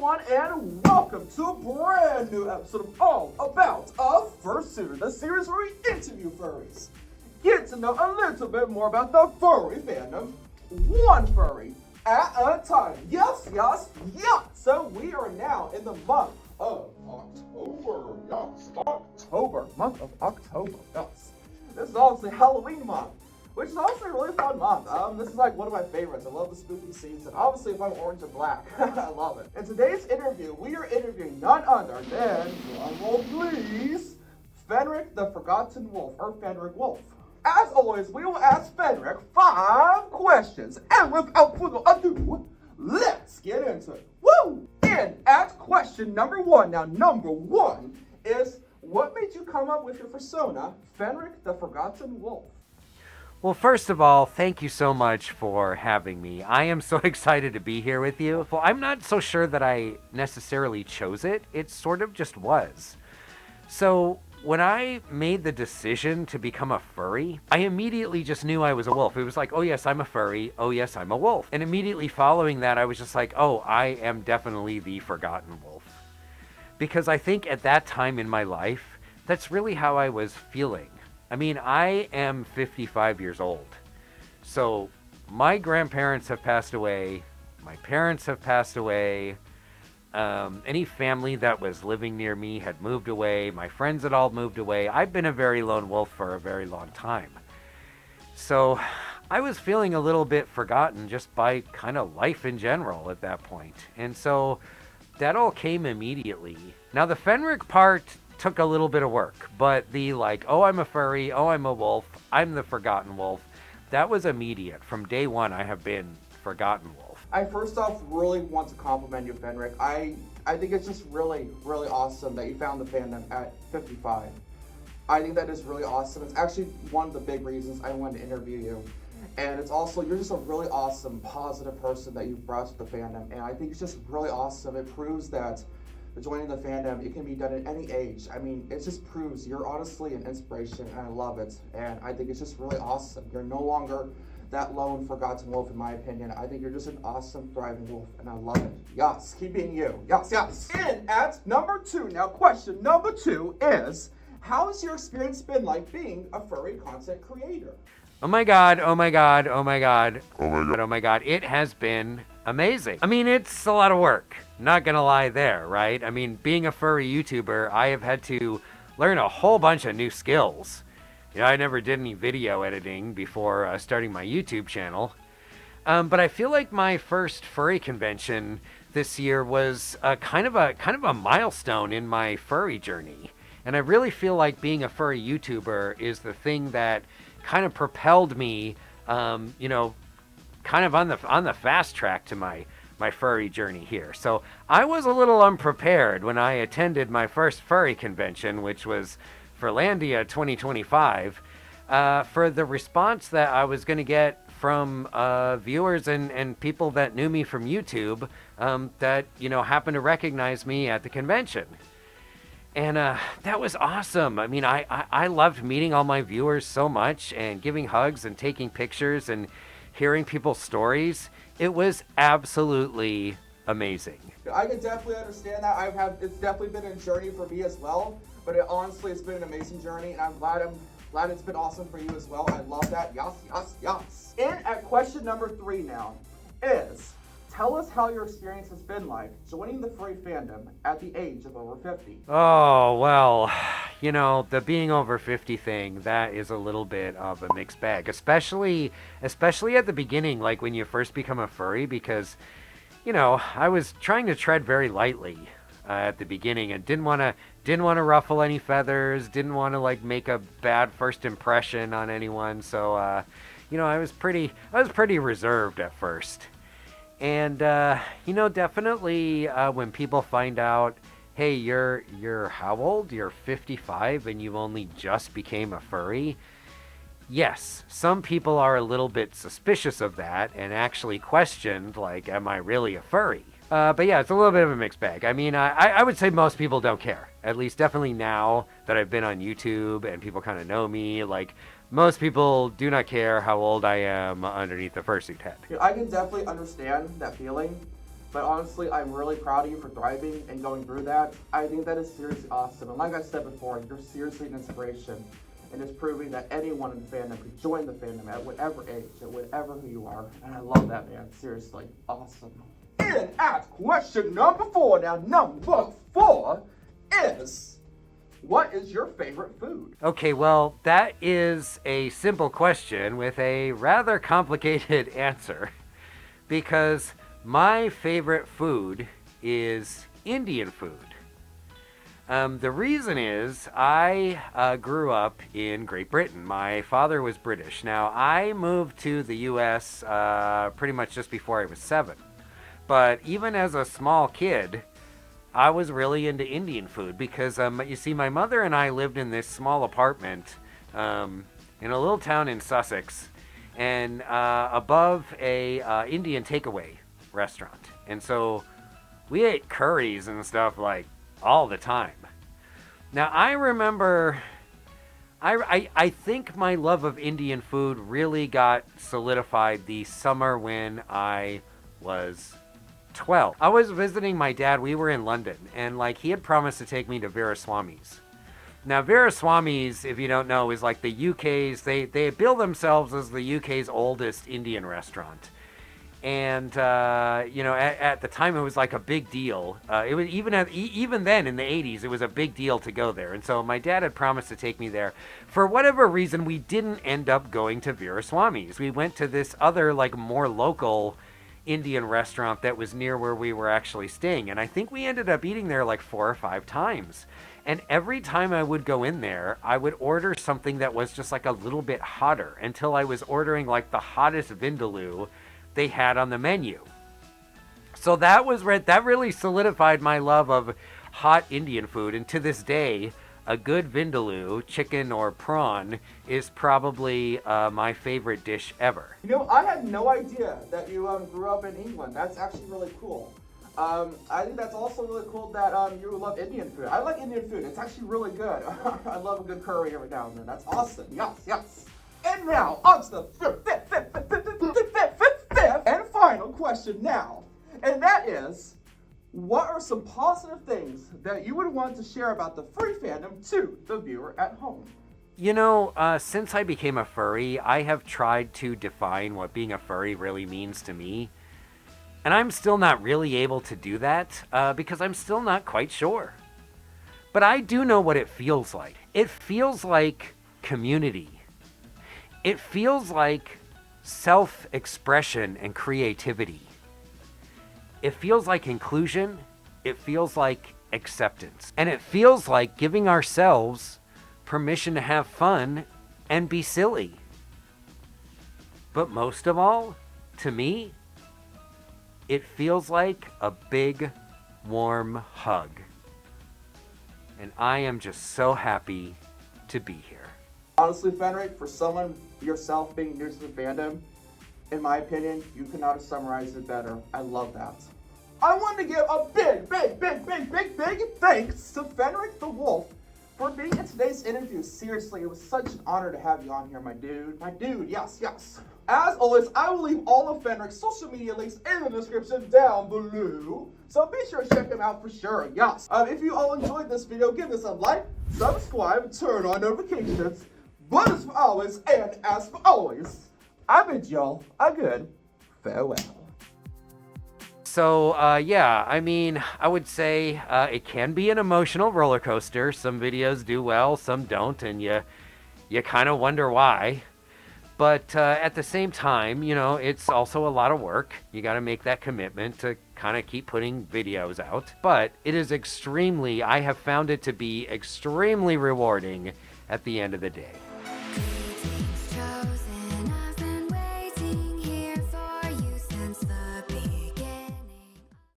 everyone, and welcome to a brand new episode of All About a Fursuiter, the series where we interview furries. Get to know a little bit more about the furry fandom, one furry at a time. Yes, yes, yes! So we are now in the month of October. Yes, October. Month of October, yes. This is also Halloween month, which is also a really fun month. This is like one of my favorites. I love the spooky season. Obviously, if I'm orange and black, I love it. In today's interview, we are interviewing none other than, drumroll please, Fenric the Furgotten Wolf, or Fenric Wolf. As always, we will ask Fenric 5 questions, and without further ado, let's get into it. Woo! And at question number 1, now number 1 is, what made you come up with your persona, Fenric the Furgotten Wolf? Well, first of all, thank you so much for having me. I am so excited to be here with you. Well, I'm not so sure that I necessarily chose it. It sort of just was. So when I made the decision to become a furry, I immediately just knew I was a wolf. It was like, oh yes, I'm a furry. Oh yes, I'm a wolf. And immediately following that, I was just like, oh, I am definitely the Forgotten Wolf. Because I think at that time in my life, that's really how I was feeling. I mean, I am 55 years old. So my grandparents have passed away. My parents have passed away. Any family that was living near me had moved away. My friends had all moved away. I've been a very lone wolf for a very long time. So I was feeling a little bit forgotten just by kind of life in general at that point. And so that all came immediately. Now the Fenric part took a little bit of work, but the like, oh, I'm a furry, oh, I'm a wolf, I'm the Forgotten Wolf, that was immediate. From day one, I have been Forgotten Wolf. I first off really want to compliment you, Fenric. I think it's just really, really awesome that you found the fandom at 55. I think that is really awesome. It's actually one of the big reasons I wanted to interview you. And it's also, you're just a really awesome, positive person that you've brought to the fandom. And I think it's just really awesome. It proves that joining the fandom, it can be done at any age. I mean, it just proves you're honestly an inspiration, and I love it. And I think it's just really awesome. You're no longer that lone forgotten wolf, in my opinion. I think you're just an awesome, thriving wolf, and I love it. Yes, keep being you. Yes, yes. And at number 2, now question number 2 is, how has your experience been like being a furry content creator? Oh my god, oh my god, oh my god, oh my god, oh my god, it has been amazing. I mean, it's a lot of work. Not gonna lie there, right? I mean, being a furry YouTuber, I have had to learn a whole bunch of new skills. You know, I never did any video editing before starting my YouTube channel. But I feel like my first furry convention this year was kind of a milestone in my furry journey. And I really feel like being a furry YouTuber is the thing that kind of propelled me, you know, kind of on the fast track to my furry journey here. So I was a little unprepared when I attended my first furry convention, which was Furlandia 2025, for the response that I was going to get from viewers and people that knew me from YouTube, that, you know, happened to recognize me at the convention. And that was awesome. I mean, I loved meeting all my viewers so much and giving hugs and taking pictures and hearing people's stories. It was absolutely amazing. I can definitely understand that. It's definitely been a journey for me as well, but honestly, it's been an amazing journey, and I'm glad it's been awesome for you as well. I love that. Yes, yes, yes. And at question number 3 now is, tell us how your experience has been like joining the furry fandom at the age of over 50. Oh, well, you know, the being over 50 thing, that is a little bit of a mixed bag, especially at the beginning, like when you first become a furry, because, you know, I was trying to tread very lightly at the beginning and didn't want to ruffle any feathers, didn't want to like make a bad first impression on anyone. So, you know, I was pretty reserved at first. And, you know, definitely when people find out, hey, you're how old? You're 55 and you only just became a furry. Yes, some people are a little bit suspicious of that and actually questioned, like, am I really a furry? But yeah, it's a little bit of a mixed bag. I mean, I would say most people don't care. At least definitely now that I've been on YouTube and people kind of know me, like, most people do not care how old I am underneath the fursuit head. I can definitely understand that feeling. But honestly, I'm really proud of you for thriving and going through that. I think that is seriously awesome. And like I said before, you're seriously an inspiration. And it's proving that anyone in the fandom could join the fandom at whatever age, at whatever who you are. And I love that, man. Seriously. Awesome. And at question number 4, now number 4 is, what is your favorite food? Okay, well, that is a simple question with a rather complicated answer. Because my favorite food is Indian food. The reason is I grew up in Great Britain. My father was British. Now, I moved to the U.S. Pretty much just before I was 7. But even as a small kid, I was really into Indian food because, you see, my mother and I lived in this small apartment in a little town in Sussex, and above a Indian takeaway restaurant. And so we ate curries and stuff like all the time. Now, I remember, I think my love of Indian food really got solidified the summer when I was 12. I was visiting my dad. We were in London, and like he had promised to take me to Veeraswamy's. Now, Veeraswamy's, if you don't know, is like the UK's, they bill themselves as the UK's oldest Indian restaurant. And, you know, at the time it was like a big deal. It was even then in the 80s, it was a big deal to go there. And so my dad had promised to take me there. For whatever reason, we didn't end up going to Veeraswamy's. We went to this other, like, more local Indian restaurant that was near where we were actually staying. And I think we ended up eating there like 4 or 5 times. And every time I would go in there, I would order something that was just like a little bit hotter until I was ordering like the hottest vindaloo they had on the menu. So that really solidified my love of hot Indian food. And to this day, a good vindaloo, chicken or prawn, is probably my favorite dish ever. You know, I had no idea that you grew up in England. That's actually really cool. I think that's also really cool that you love Indian food. I like Indian food. It's actually really good. I love a good curry every now and then. That's awesome. Yes, yes. And now, on to the fifth and final question now. And that is, what are some positive things that you would want to share about the furry fandom to the viewer at home? You know, since I became a furry, I have tried to define what being a furry really means to me. And I'm still not really able to do that because I'm still not quite sure. But I do know what it feels like. It feels like community. It feels like self-expression and creativity. It feels like inclusion. It feels like acceptance. And it feels like giving ourselves permission to have fun and be silly. But most of all, to me, it feels like a big, warm hug. And I am just so happy to be here. Honestly, Fenric, for someone yourself being new to the fandom, in my opinion, you could not have summarized it better. I love that. I want to give a big thanks to Fenric the Wolf for being in today's interview. Seriously, it was such an honor to have you on here, my dude. My dude, yes, yes. As always, I will leave all of Fenric's social media links in the description down below. So be sure to check them out for sure, yes. If you all enjoyed this video, give this a like, subscribe, turn on notifications. But as for always, and as for always, I bid y'all a good farewell. So, yeah, I mean, I would say it can be an emotional roller coaster. Some videos do well, some don't, and you kind of wonder why. But at the same time, you know, it's also a lot of work. You got to make that commitment to kind of keep putting videos out. But it is I have found it to be extremely rewarding at the end of the day.